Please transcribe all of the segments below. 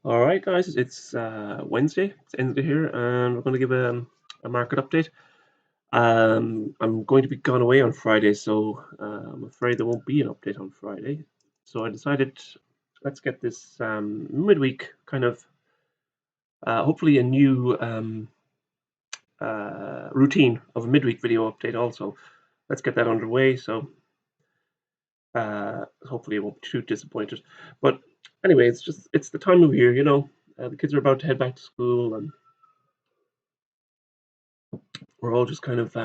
All right, guys, it's Wednesday. It's Wednesday here, and we're going to give a market update. I'm going to be gone away on Friday, so I'm afraid there won't be an update on Friday. So I decided let's get this midweek kind of hopefully a new routine of a midweek video update also. Let's get that underway. So hopefully it won't be too disappointed. But anyway, it's the time of year, the kids are about to head back to school, and we're all just kind of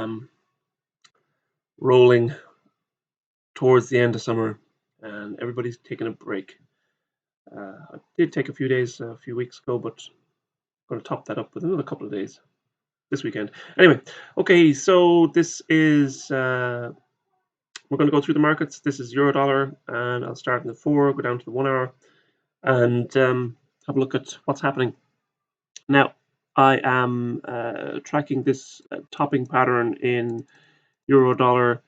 rolling towards the end of summer, and everybody's taking a break. I did take a few days a few weeks ago, but I'm going to top that up with another couple of days this weekend. Anyway, okay, so this is we're going to go through the markets. This is euro dollar, and I'll start in the 4, go down to the 1 hour, and have a look at what's happening. Now, I am tracking this topping pattern in euro dollar.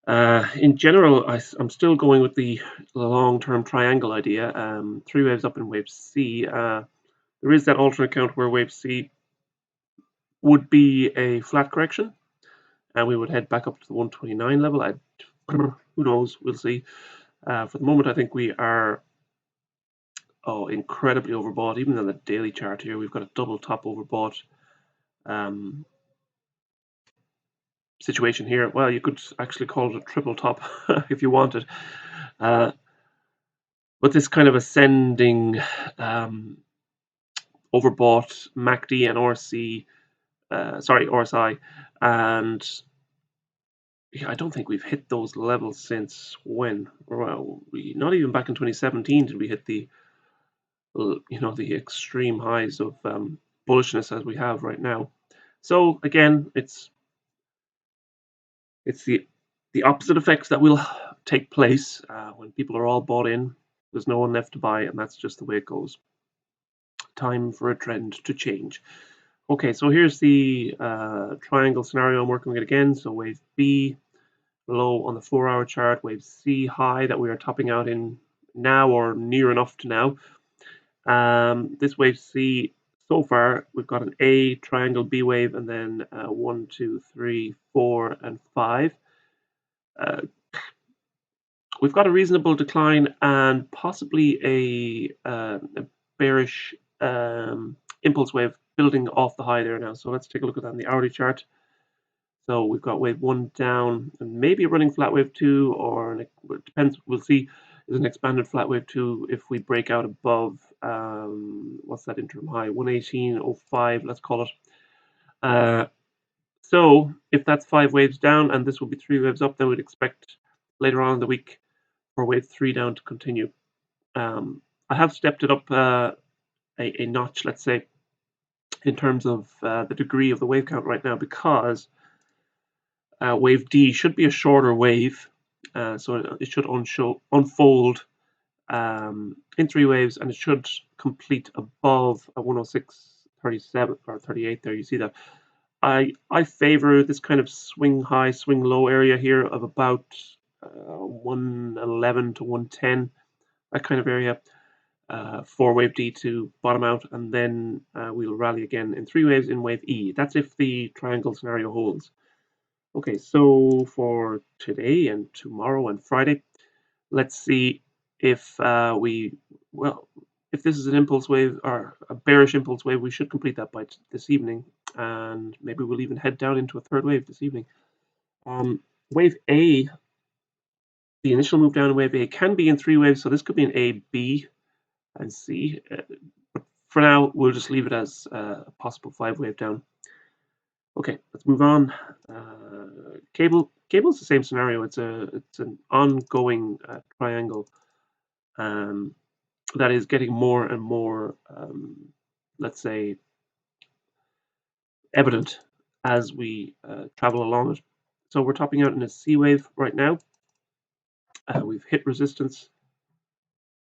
In general, I'm still going with the long-term triangle idea. 3 waves up in wave C. There is that alternate count where wave C would be a flat correction, and we would head back up to the 129 level. Who knows? We'll see. For the moment, I think we are incredibly overbought. Even on the daily chart here, we've got a double top overbought situation here. Well, you could actually call it a triple top if you wanted. But this kind of ascending overbought MACD and RSI, and I don't think we've hit those levels since when? Well, not even back in 2017 did we hit the the extreme highs of bullishness as we have right now. So again, it's the opposite effects that will take place when people are all bought in. There's no one left to buy, and that's just the way it goes. Time for a trend to change. Okay, so here's the triangle scenario. I'm working with it again. So wave B low on the 4-hour chart, wave C high that we are topping out in now or near enough to now. This wave C, so far, we've got an A triangle B wave, and then 1, 2, 3, 4, and 5. We've got a reasonable decline and possibly a bearish impulse wave building off the high there now. So let's take a look at that in the hourly chart. So we've got wave 1 down and maybe a running flat wave 2, or it depends. We'll see. Is an expanded flat wave 2 if we break out above what's that interim high, 118.05, let's call it. So if that's 5 waves down and this will be 3 waves up, then we'd expect later on in the week for wave 3 down to continue. I have stepped it up a notch, let's say, in terms of the degree of the wave count right now, because wave D should be a shorter wave, so it should unfold in 3 waves, and it should complete above a 106.37 or 38 there. You see that. I favor this kind of swing high, swing low area here of about 111 to 110, that kind of area, for wave D to bottom out, and then we'll rally again in 3 waves in wave E. That's if the triangle scenario holds. Okay, so for today and tomorrow and Friday, let's see if if this is an impulse wave or a bearish impulse wave, we should complete that by this evening, and maybe we'll even head down into a third wave this evening. Wave A, the initial move down in wave A can be in 3 waves, so this could be an A, B, and C. But for now, we'll just leave it as a possible 5 wave down. Okay, let's move on. Cable is the same scenario. It's an ongoing triangle that is getting more and more, let's say, evident as we travel along it. So we're topping out in a C wave right now. We've hit resistance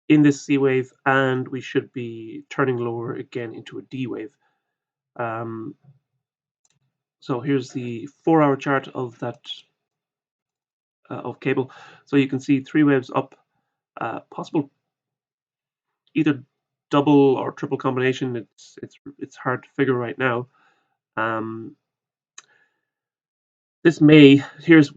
in this C wave, and we should be turning lower again into a D wave. So here's the 4-hour chart of that of cable. So you can see 3 waves up, possible either double or triple combination, it's hard to figure right now. This may, here's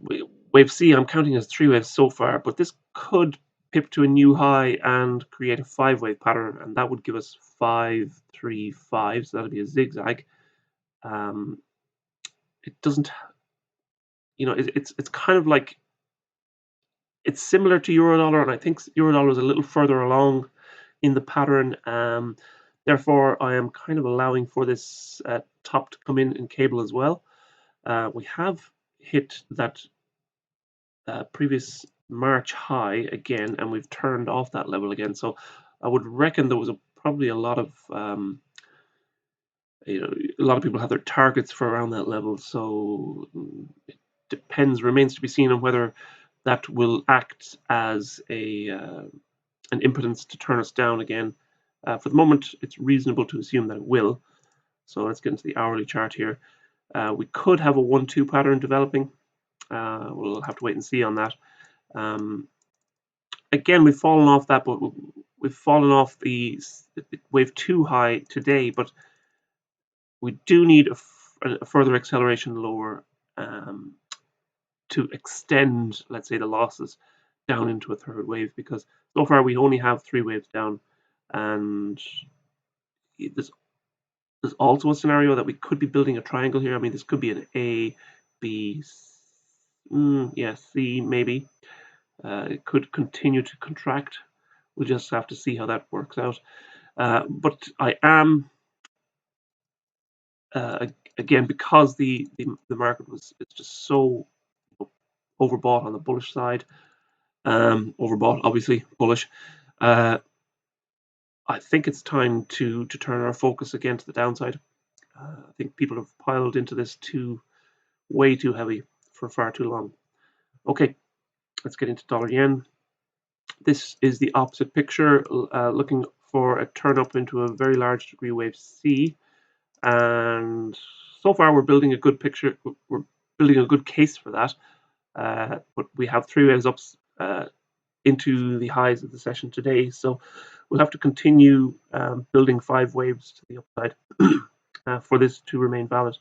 wave C, I'm counting as 3 waves so far, but this could pip to a new high and create a 5-wave pattern, and that would give us 5, 3, 5, so that'll be a zigzag. It doesn't, it's kind of like, it's similar to Eurodollar, and I think Eurodollar is a little further along in the pattern. Therefore, I am kind of allowing for this top to come in cable as well. We have hit that previous March high again, and we've turned off that level again. So I would reckon there was probably a lot of a lot of people have their targets for around that level. So it remains to be seen on whether that will act as an impedance to turn us down again. For the moment, it's reasonable to assume that it will. So let's get into the hourly chart here. We could have a 1-2 pattern developing. We'll have to wait and see on that. Again, we've fallen off that, but we've fallen off the wave 2 high today, but we do need a further acceleration lower to extend, let's say, the losses down into a third wave, because so far we only have 3 waves down, and there's also a scenario that we could be building a triangle here. I mean, this could be an A, B, C maybe. It could continue to contract. We'll just have to see how that works out. But I am again, because the market it's just so overbought on the bullish side. Overbought, obviously bullish. I think it's time to turn our focus again to the downside. I think people have piled into this way too heavy for far too long. Okay, let's get into dollar yen. This is the opposite picture, looking for a turn up into a very large degree wave C. And so far we're building a good picture. We're building a good case for that. But we have 3 waves up into the highs of the session today. So we'll have to continue building 5 waves to the upside for this to remain valid.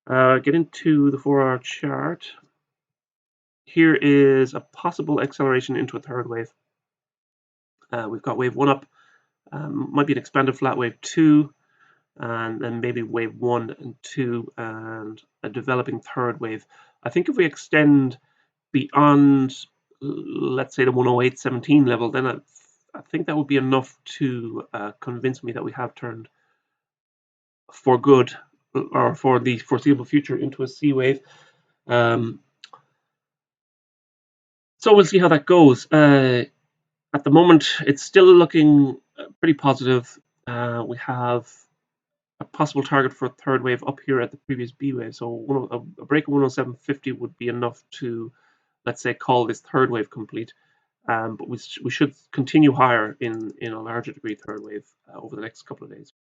Get into the 4-hour chart. Here is a possible acceleration into a third wave. We've got wave 1 up, might be an expanded flat wave 2, and then maybe wave 1 and 2, and a developing third wave. I think if we extend beyond, let's say, the 108.17 level, then I think that would be enough to convince me that we have turned for good, or for the foreseeable future, into a C wave. So we'll see how that goes. At the moment, it's still looking pretty positive. We have a possible target for a third wave up here at the previous B wave. So a break of 107.50 would be enough to, let's say, call this third wave complete. But we should continue higher in a larger degree third wave over the next couple of days.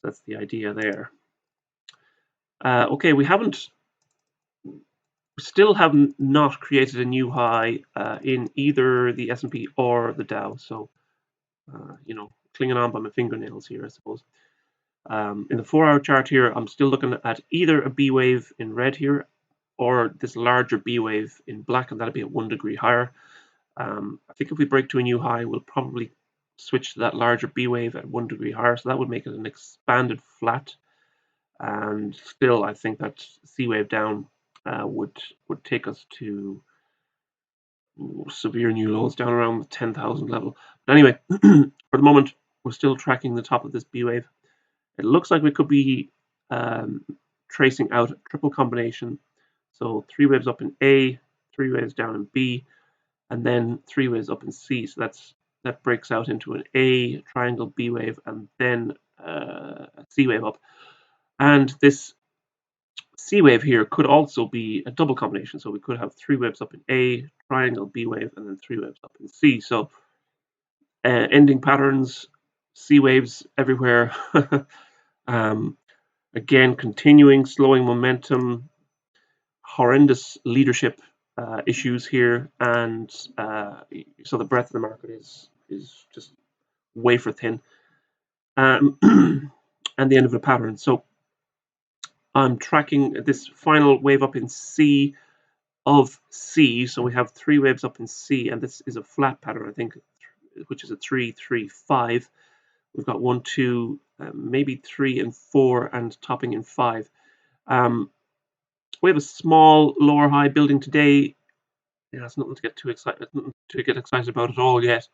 That's the idea there. Okay, we still have not created a new high in either the S&P or the Dow. So, clinging on by my fingernails here, I suppose. In the 4-hour chart here, I'm still looking at either a B wave in red here, or this larger B wave in black, and that'll be at 1 degree higher. I think if we break to a new high, we'll probably switch to that larger B wave at 1 degree higher. So that would make it an expanded flat. And still, I think that C wave down would take us to severe new lows down around the 10,000 level. But anyway, for the moment, we're still tracking the top of this B wave. It looks like we could be tracing out a triple combination. So 3 waves up in A, 3 waves down in B, and then 3 waves up in C. So that breaks out into an A triangle B wave, and then a C wave up. And this C wave here could also be a double combination. So we could have 3 waves up in A, triangle B wave, and then 3 waves up in C. So ending patterns, C waves everywhere. Again, continuing slowing momentum, horrendous leadership issues here, and so the breadth of the market is just wafer thin, and the end of a pattern. So I'm tracking this final wave up in C of C. So we have 3 waves up in C, and this is a flat pattern, I think, which is a 3, 3, 5. We've got 1, 2, maybe 3 and 4, and topping in 5. We have a small lower high building today. Yeah, it's nothing to get too excited, nothing to get excited about at all yet.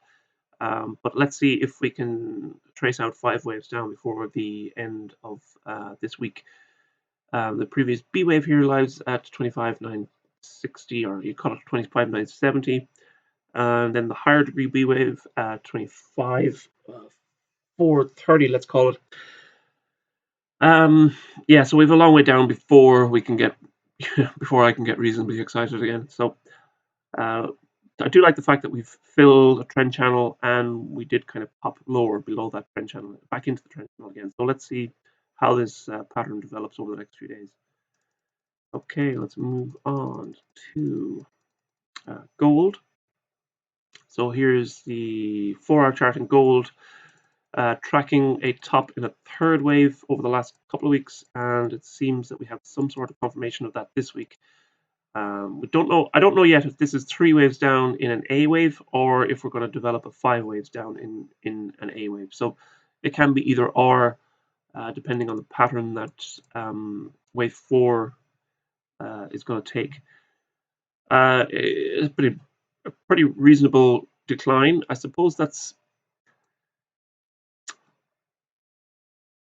But let's see if we can trace out 5 waves down before the end of this week. The previous B wave here lies at 25,960, or you call it 25,970. And then the higher degree B wave at 25,430, let's call it. Yeah, so we have a long way down before we can get before I can get reasonably excited again. So I do like the fact that we've filled a trend channel, and we did kind of pop lower below that trend channel, back into the trend channel again. So let's see how this pattern develops over the next few days. Okay, let's move on to gold. So here's the 4-hour chart in gold, tracking a top in a third wave over the last couple of weeks, and it seems that we have some sort of confirmation of that this week. We don't know. I don't know yet if this is 3 waves down in an A wave, or if we're going to develop a 5 waves down in an A wave. So it can be either or, depending on the pattern that wave 4 is going to take. It's a pretty reasonable decline. I suppose that's,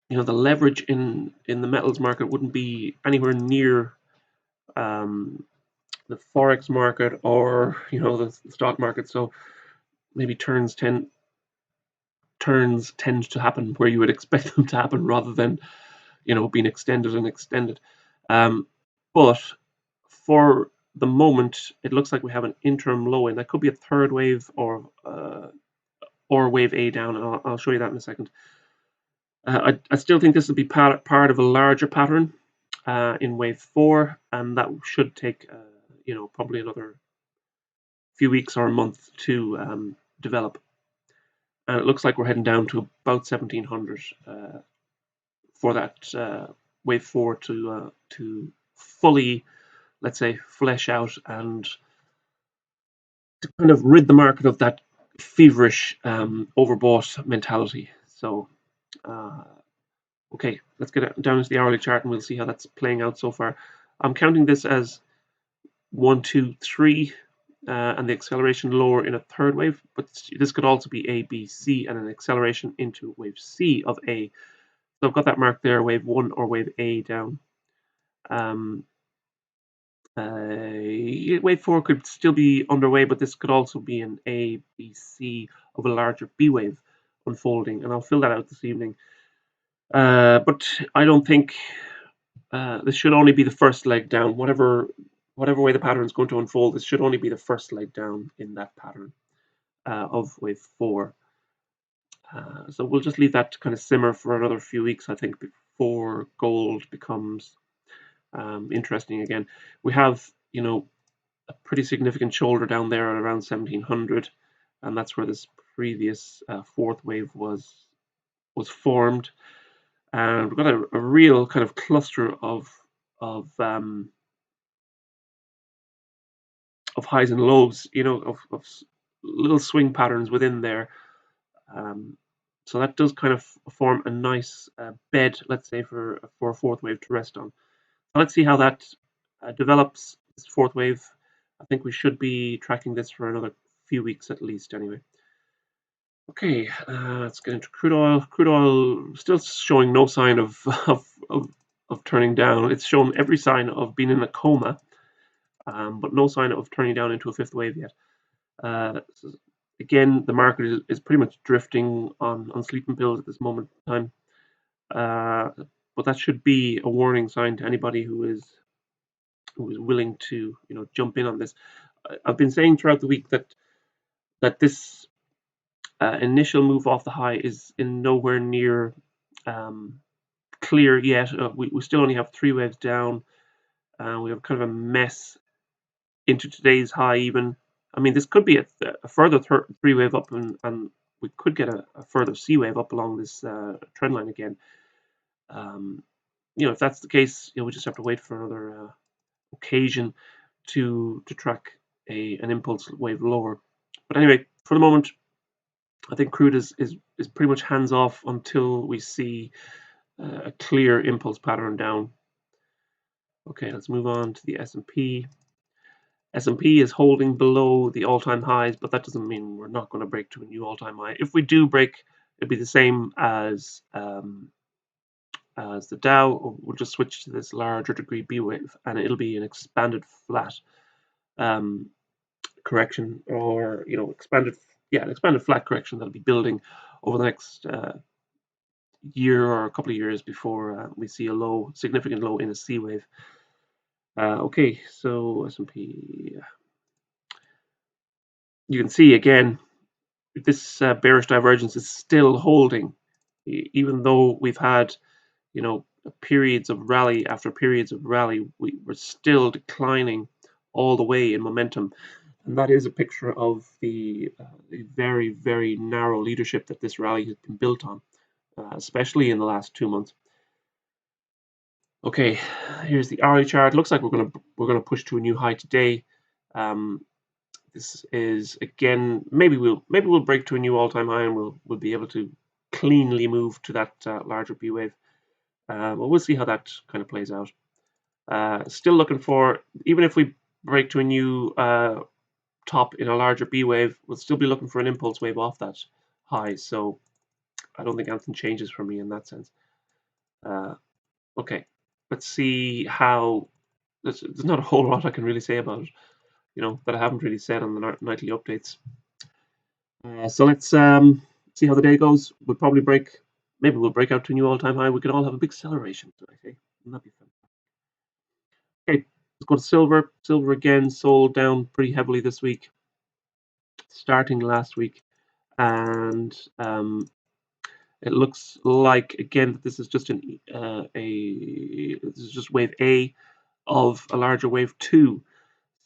the leverage in the metals market wouldn't be anywhere near the forex market or the stock market. So maybe turns tend to happen where you would expect them to happen, rather than being extended and extended. But for the moment, it looks like we have an interim low, and that could be a third wave or wave A down. And I'll show you that in a second. I still think this will be part of a larger pattern in wave 4, and that should take probably another few weeks or a month to develop. And it looks like we're heading down to about 1700 for that wave 4 to fully, let's say, flesh out and to kind of rid the market of that feverish overbought mentality. So okay, let's get down to the hourly chart, and we'll see how that's playing out so far. I'm counting this as 1, 2, 3, and the acceleration lower in a third wave, but this could also be A, B, C, and an acceleration into wave C of A. So I've got that mark there, wave 1 or wave A down. Wave 4 could still be underway, but this could also be an A, B, C of a larger B wave unfolding, and I'll fill that out this evening. But I don't think this should only be the first leg down. Whatever way the pattern is going to unfold, this should only be the first leg down in that pattern of wave 4. So we'll just leave that to kind of simmer for another few weeks, I think, before gold becomes interesting again. We have, a pretty significant shoulder down there at around 1700, and that's where this previous 4th wave was formed. And we've got a real kind of cluster of highs and lows, of little swing patterns within there. So that does kind of form a nice bed, let's say, for a 4th wave to rest on. So let's see how that develops, this 4th wave. I think we should be tracking this for another few weeks at least, anyway. Okay, let's get into crude oil. Crude oil still showing no sign of turning down. It's shown every sign of being in a coma, but no sign of turning down into a 5th wave yet. So again, the market is pretty much drifting on sleeping pills at this moment in time. But that should be a warning sign to anybody who is willing to jump in on this. I've been saying throughout the week that this initial move off the high is in nowhere near clear yet. We still only have 3 waves down. We have kind of a mess into today's high even. I mean, this could be a further 3 wave up and we could get a further C wave up along this trend line again. If that's the case, we just have to wait for another occasion to track an impulse wave lower. But anyway, for the moment, I think crude is pretty much hands off until we see a clear impulse pattern down. Okay, let's move on to the S&P. S&P is holding below the all-time highs, but that doesn't mean we're not going to break to a new all-time high. If we do break, it'll be the same as the Dow. We'll just switch to this larger degree B wave, and it'll be an expanded flat correction, or an expanded flat correction that'll be building over the next year or a couple of years before we see a significant low in a C wave. Okay, so S&P. You can see again, this bearish divergence is still holding, even though we've had, periods of rally after periods of rally. We're still declining all the way in momentum, and that is a picture of the very, very narrow leadership that this rally has been built on, especially in the last 2 months. Okay, here's the hourly chart. Looks like we're gonna push to a new high today. This is again, maybe we'll break to a new all-time high, and we'll be able to cleanly move to that larger B wave. But we'll see how that kind of plays out. Still looking for, even if we break to a new top in a larger B wave, we'll still be looking for an impulse wave off that high. So I don't think anything changes for me in that sense. Okay, let's see how. There's not a whole lot I can really say about it, that I haven't really said on the nightly updates. So let's see how the day goes. Maybe we'll break out to a new all-time high. We could all have a big celebration, I think. Wouldn't that be fun? Okay, let's go to silver. Silver again sold down pretty heavily this week, starting last week, and it looks like again that this is just this is just wave A of a larger wave 2.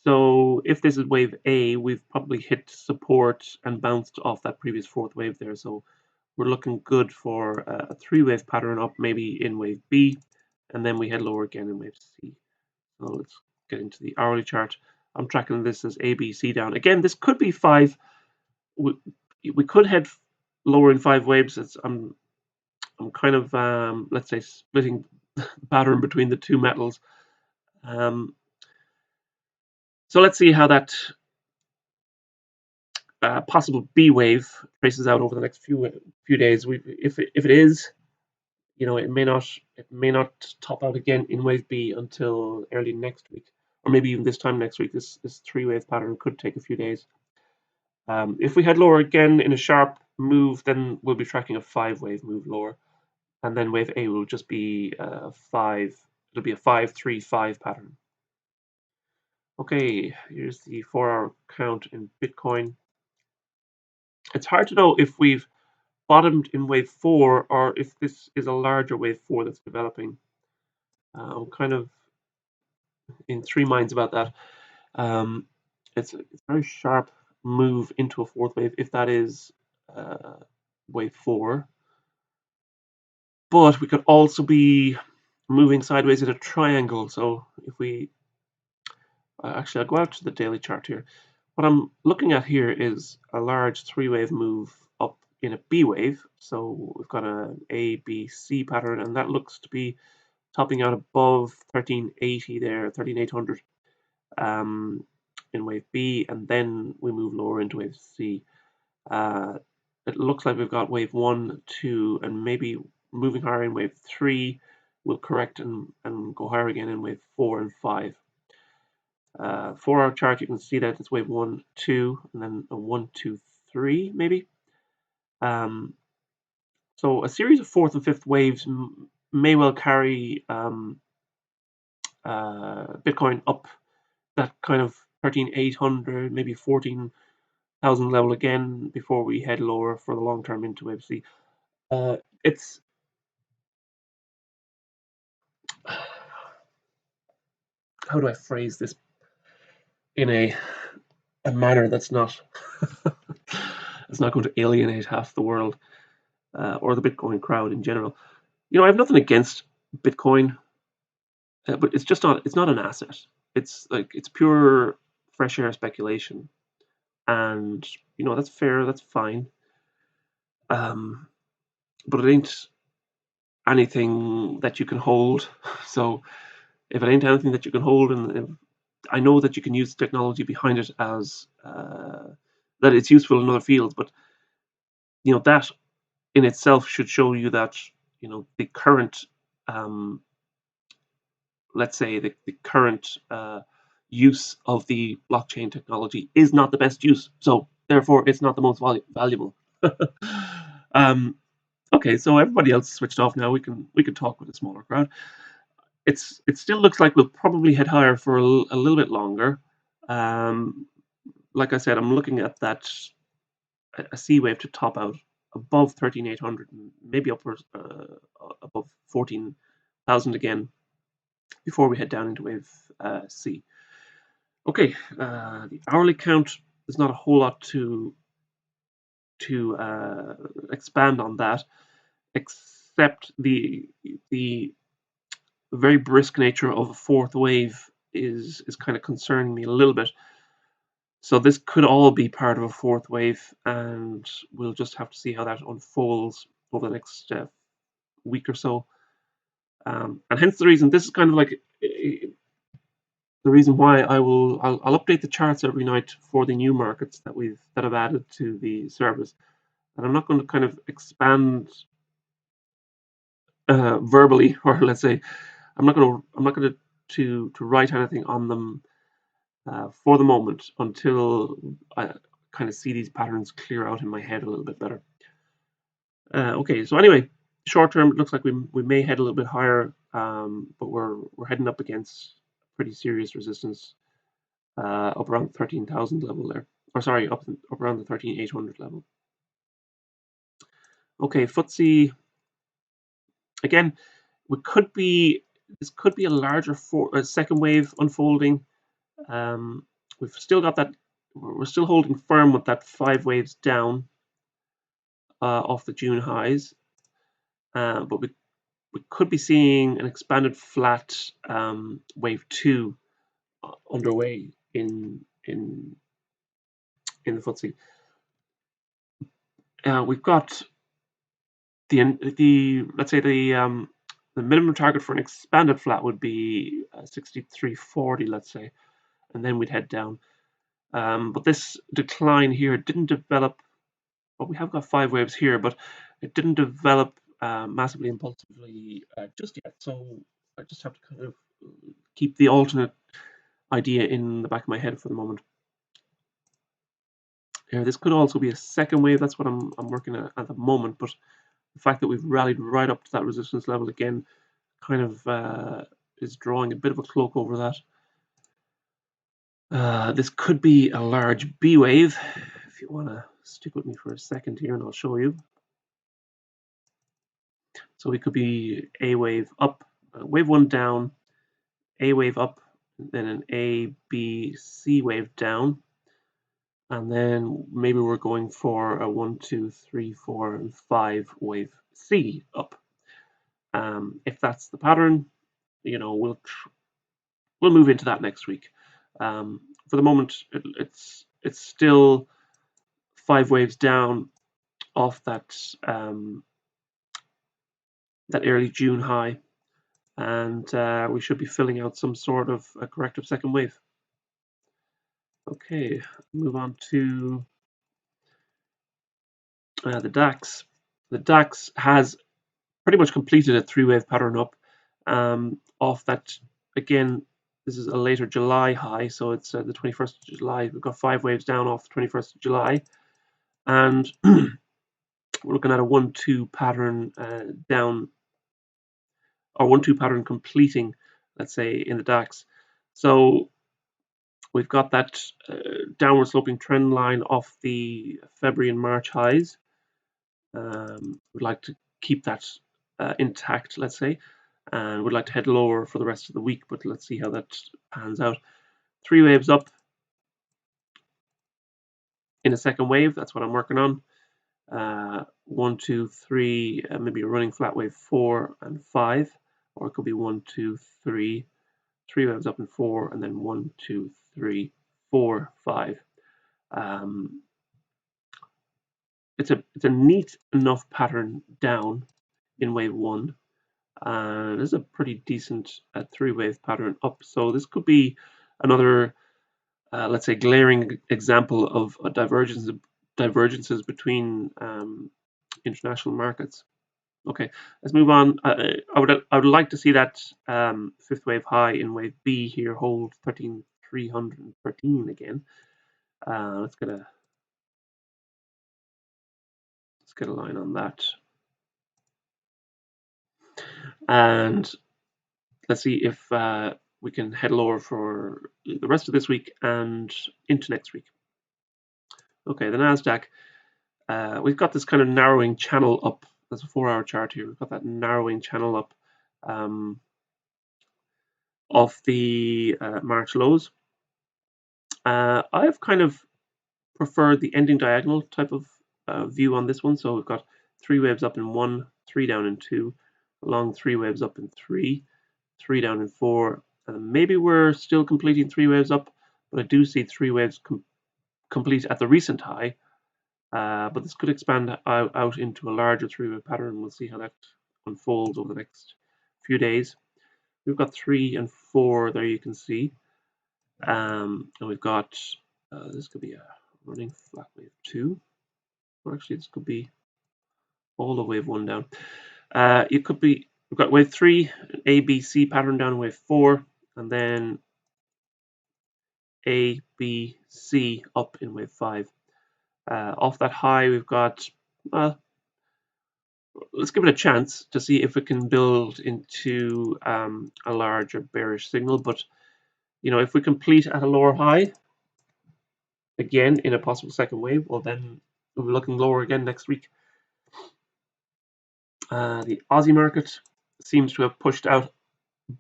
So if this is wave A, we've probably hit support and bounced off that previous 4th wave there. So we're looking good for a 3-wave pattern up, maybe in wave B, and then we head lower again in wave C. So let's get into the hourly chart. I'm tracking this as ABC down. Again, this could be 5. We could head lower in 5 waves. I'm kind of let's say splitting the pattern between the two metals. So let's see how that possible B wave traces out over the next few days. If it is, it may not top out again in wave B until early next week, or maybe even this time next week. This 3-wave pattern could take a few days. If we head lower again in a sharp move, then we'll be tracking a 5-wave move lower, and then wave A will just be 5. It'll be a 5-3-5 pattern. Okay, here's the 4-hour count in Bitcoin. It's hard to know if we've bottomed in wave 4 or if this is a larger wave 4 that's developing. I'm kind of in 3 minds about that. It's a very sharp move into a 4th wave if that is wave 4. But we could also be moving sideways in a triangle. So if we actually, I'll go out to the daily chart here. What I'm looking at here is a large 3-wave move up in a B wave. So we've got an A, B, C pattern, and that looks to be topping out above 1380 there, 13800 in wave B, and then we move lower into wave C. It looks like we've got wave 1, 2, and maybe moving higher in wave 3. We'll correct and go higher again in wave 4 and 5. 4-hour chart, you can see that it's wave 1, 2, and then a 1, 2, 3 maybe. So a series of 4th and 5th waves may well carry Bitcoin up that kind of 13,800, maybe 14,000 level again before we head lower for the long term into wave C. It's how do I phrase this in a manner that's not It's not going to alienate half the world or the Bitcoin crowd in general. You know, I have nothing against Bitcoin, but it's just not. It's not an asset. It's like it's pure fresh air speculation, and you know that's fair. That's fine. But it ain't anything that you can hold. So if it ain't anything that you can hold, and I know that you can use technology behind it as that it's useful in other fields, but you know that in itself should show you that you know the current, let's say the current use of the blockchain technology is not the best use. So therefore, it's not the most valuable. um, okay, so everybody else switched off now. We can talk with a smaller crowd. It still looks like we'll probably head higher for a little bit longer. Um, like I said, I'm looking at that a C wave to top out above 13,800 and maybe upwards above 14,000 again before we head down into wave C. Okay, the hourly count, there's not a whole lot to expand on that, except the very brisk nature of a fourth wave is kind of concerning me a little bit. So this could all be part of a fourth wave, and we'll just have to see how that unfolds over the next week or so. And hence the reason this is kind of like the reason why I'll update the charts every night for the new markets that I've added to the service, and I'm not going to kind of expand verbally, or let's say I'm not going to write anything on them for the moment until I kind of see these patterns clear out in my head a little bit better. Okay, so anyway, short term, it looks like we may head a little bit higher, but we're heading up against pretty serious resistance up around 13,000 level there, or sorry, up around the 13,800 level. Okay, FTSE again. This could be a larger second wave unfolding. We've still got that. We're still holding firm with that 5 waves down off the June highs, but we could be seeing an expanded flat wave 2 underway in the FTSE. We've got the let's say the minimum target for an expanded flat would be 63.40, let's say, and then we'd head down. But this decline here didn't develop. Well, we have got 5 waves here, but it didn't develop massively impulsively just yet. So I just have to kind of keep the alternate idea in the back of my head for the moment. This could also be a second wave. That's what I'm working at the moment. But the fact that we've rallied right up to that resistance level again kind of is drawing a bit of a cloak over that. This could be a large B wave. If you want to stick with me for a second here, and I'll show you. So we could be A wave up, wave 1 down, A wave up, then an A, B, C wave down. And then maybe we're going for a 1, 2, 3, 4, and 5 wave C up. If that's the pattern, you know, we'll move into that next week. For the moment, it's still 5 waves down off that that early June high, and we should be filling out some sort of a corrective second wave. Okay, move on to the DAX. The DAX has pretty much completed a 3-wave pattern up off that. Again, this is a later July high, so it's the 21st of July. We've got 5 waves down off the 21st of July, and we're looking at a 1-2 pattern down, or 1-2 pattern completing, let's say, in the DAX. So we've got that downward sloping trend line off the February and March highs. We'd like to keep that intact, let's say, and we'd like to head lower for the rest of the week, but let's see how that pans out. 3 waves up, in a second wave. That's what I'm working on. 1, 2, 3, maybe a running flat wave 4 and 5, or it could be 1, 2, 3, 3 waves up and 4, and then 1, 2, 3, 4, 5. It's a neat enough pattern down in wave 1. This is a pretty decent 3-wave pattern up. So this could be another, let's say, glaring example of a divergences between international markets. Okay, let's move on. I would like to see that 5th wave high in wave B here hold 13,313 again. Let's get a line on that, and let's see if we can head lower for the rest of this week and into next week. Okay, the Nasdaq. We've got this kind of narrowing channel up. That's a 4-hour chart here. We've got that narrowing channel up off the March lows. I've kind of preferred the ending diagonal type of view on this one. So we've got 3 waves up in 1, 3 down in 2, long 3 waves up in 3, 3 down in 4. Maybe we're still completing 3 waves up, but I do see 3 waves complete at the recent high. But this could expand out into a larger 3-wave pattern. We'll see how that unfolds over the next few days. We've got 3 and 4 there, you can see. And we've got, this could be a running flat wave 2. Or actually, this could be all the wave 1 down. It could be, we've got wave 3, an A, B, C pattern down wave 4, and then A, B, C up in wave 5. Off that high, we've got, let's give it a chance to see if it can build into a larger bearish signal. But, if we complete at a lower high, again, in a possible second wave, well, then we'll be looking lower again next week. The Aussie market seems to have pushed out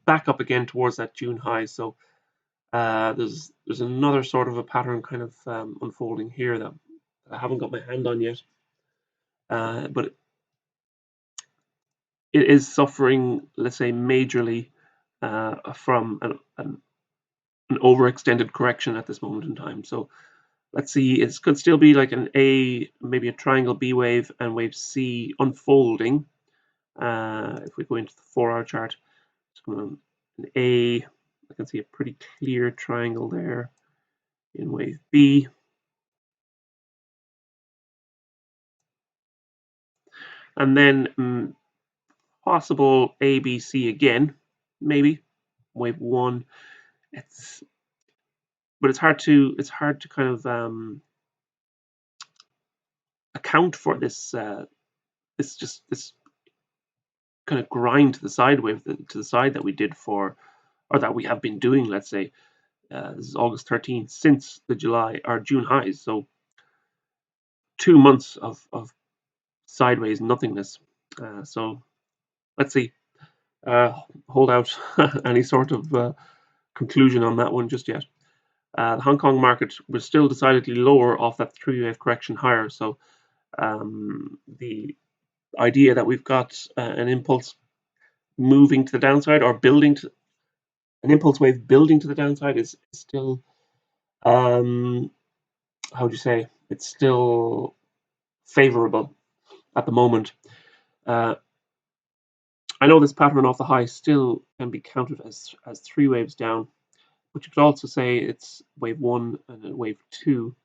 back up again towards that June high. So there's another sort of a pattern kind of unfolding here that I haven't got my hand on yet. But it is suffering, let's say, majorly from an overextended correction at this moment in time. So let's see, it could still be like an A, maybe a triangle B wave and wave C unfolding. If we go into the 4-hour chart, it's going on an A. I can see a pretty clear triangle there in wave B. And then possible A, B, C again, maybe wave 1. But it's hard to kind of account for this this kind of grind to the side wave to the side that we did for, or that we have been doing. Let's say this is August 13th since the July or June highs. So 2 months of sideways nothingness. So let's see. Hold out any sort of conclusion on that one just yet. The Hong Kong market was still decidedly lower off that 3-wave correction higher. So the idea that we've got an impulse moving to the downside or building to an impulse wave building to the downside is still, how would you say, it's still favorable at the moment. I know this pattern off the high still can be counted as 3 waves down, but you could also say it's wave 1 and then wave 2,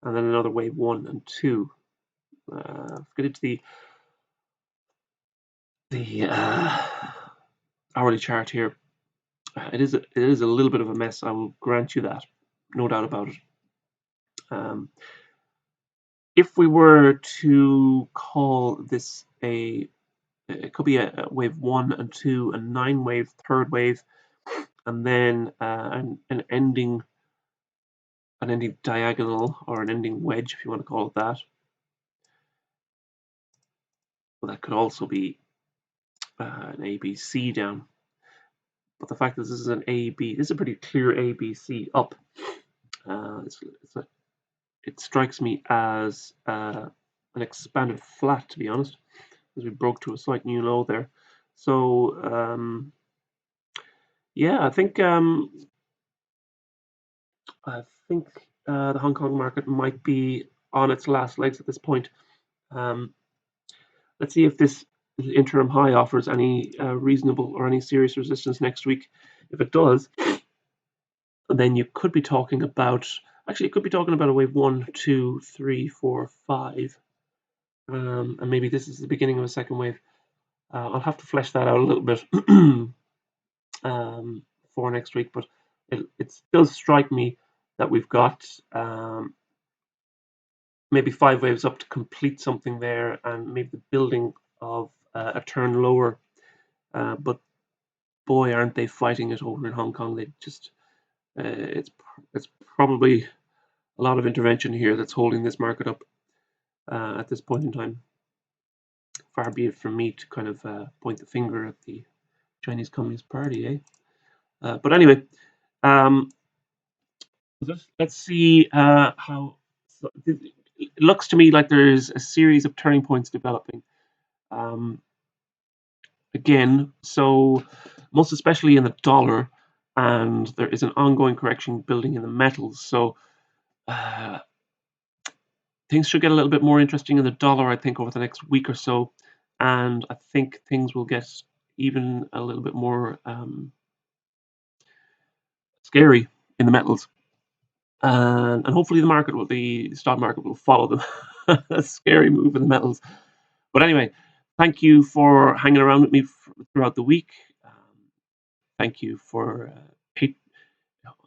and then another wave 1 and 2. Get into the hourly chart here. It is a little bit of a mess. I will grant you that, no doubt about it. If we were to call this it could be a wave 1 and 2, a 9-wave third wave, and then an ending diagonal or an ending wedge, if you want to call it that. Well, that could also be an ABC down. But the fact that this is an AB, this is a pretty clear ABC up. it strikes me as an expanded flat, to be honest, as we broke to a slight new low there. So yeah, I think the Hong Kong market might be on its last legs at this point. Um, let's see if this interim high offers any reasonable or any serious resistance next week. If it does, then you could be talking about, actually, you could be talking about a wave 1, 2, 3, 4, 5. And maybe this is the beginning of a second wave. I'll have to flesh that out a little bit for next week, but it does strike me that we've got maybe 5 waves up to complete something there, and maybe the building of a turn lower. But boy, aren't they fighting it over in Hong Kong? They just it's probably a lot of intervention here that's holding this market up at this point in time. Far be it from me to kind of point the finger at the Chinese Communist Party, eh? But anyway, let's see how. So it looks to me like there's a series of turning points developing. Again, so most especially in the dollar, and there is an ongoing correction building in the metals. So things should get a little bit more interesting in the dollar, I think, over the next week or so, and I think things will get even a little bit more scary in the metals, and hopefully the stock market will follow them. A scary move in the metals. But anyway, thank you for hanging around with me throughout the week. Thank you for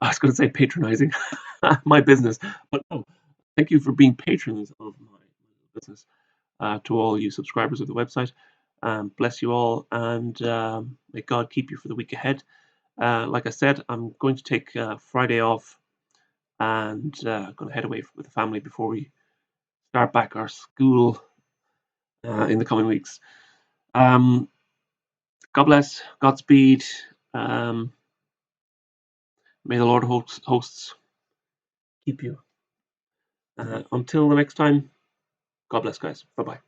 I was going to say patronizing my business, but no, thank you for being patrons of my business. To all you subscribers of the website, bless you all, and may God keep you for the week ahead. Like I said, I'm going to take Friday off, and going to head away with the family before we start back our school in the coming weeks. God bless, Godspeed. May the Lord hosts keep you. Until the next time, God bless, guys. Bye bye.